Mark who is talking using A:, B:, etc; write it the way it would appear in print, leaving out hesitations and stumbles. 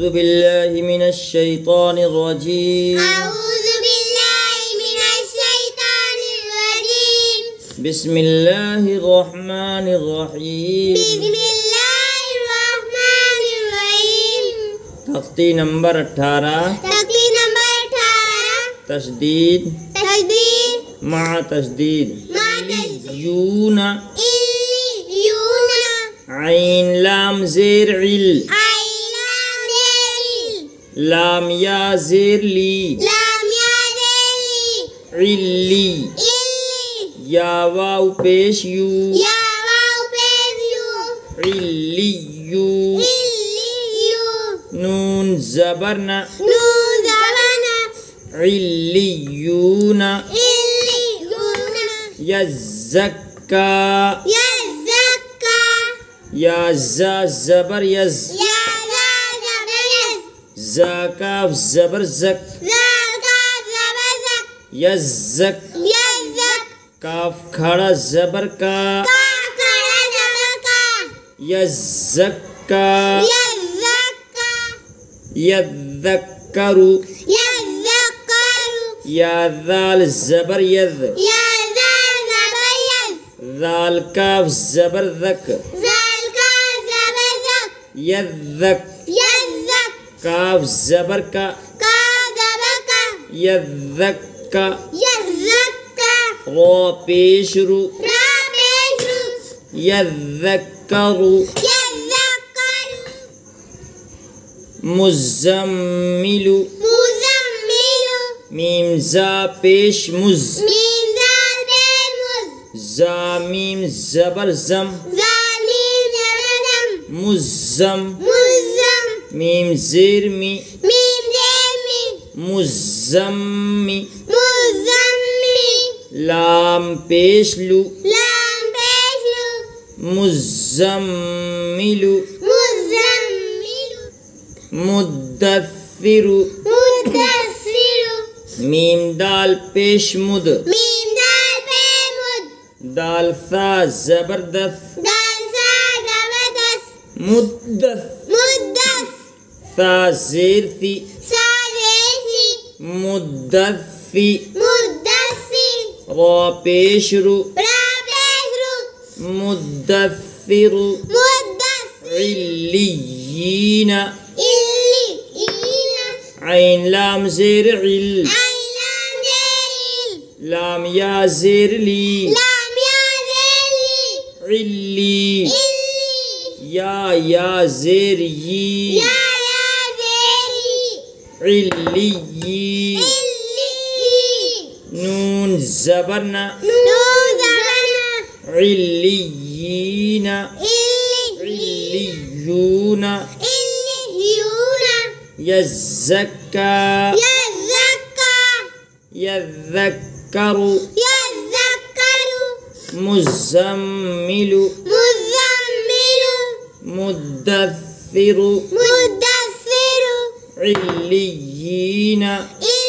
A: أعوذ بالله من الشيطان الرجيم.
B: أعوذ بالله من الشيطان الرجيم.
A: بسم الله الرحمن الرحيم.
B: بسم الله الرحمن الرحيم.
A: تختی نمبر 18.
B: تختی نمبر 18.
A: تشدید
B: تشدید
A: مع تشدید. یون
B: إليون
A: عین لام زیر عل.
B: عين
A: لام یا زیر لی.
B: لام يا ذلي
A: علی.
B: إلي
A: یا واو پیش یو.
B: يا واو بيزيو
A: علیو.
B: إليو
A: نون زبرنا.
B: نون زبنا
A: علیون.
B: إليون
A: یزکا.
B: يزكى
A: یا زا زبر یز.
B: يا ذا زبيز
A: زا کاف زبر زک.
B: زكى زبزك
A: یزک.
B: يزك
A: کاف کھڑا زبر کا.
B: كاكرا زبكا
A: یزکا.
B: يزكى
A: یذکرو.
B: يذكر
A: یا ذال زبر ید.
B: يا ذا زبيز
A: ذال کاف زبر ذک.
B: زكى زبزك
A: یذک.
B: يزك
A: کاف زبر کا.
B: كذبك
A: یذکا.
B: يزكى
A: رو پیش رو.
B: رابش
A: یذکرو.
B: يذكر
A: مزملو.
B: مزمل
A: میم زا پیش مز.
B: ميم ذال بمز
A: زا میم زبر زم.
B: زميم زبزم
A: مزم.
B: مزم
A: میم زیر می.
B: ميم زمي
A: مزمی.
B: مزمي
A: لام پیش لو.
B: لام بشلو
A: مزملو.
B: مزمل
A: مدثرو.
B: مدثر
A: میم دال پیش مد.
B: ميم ذال بمد
A: دال ثا زبردث.
B: دال سا زبدس
A: مدث.
B: مدث
A: ثا زیر ثی.
B: سادسي
A: مدثی.
B: مدثر
A: را پیش رو.
B: رابش
A: مدثرو.
B: مدثر
A: علیین.
B: إليين
A: عین لام زیر عل.
B: عين ذليل
A: لام یا زیر لی.
B: لام يا ذلي
A: علی.
B: إلي
A: یا زیر یی.
B: يا ذلي
A: علی.
B: إلي
A: نون زبرنا.
B: نون زبنا
A: علیین.
B: إلي
A: علیون.
B: إليون
A: یزکا.
B: يزكى
A: یذکرو.
B: يذكر
A: مزملو.
B: مزمل
A: مدثرو.
B: مدثر
A: علیین.
B: إلي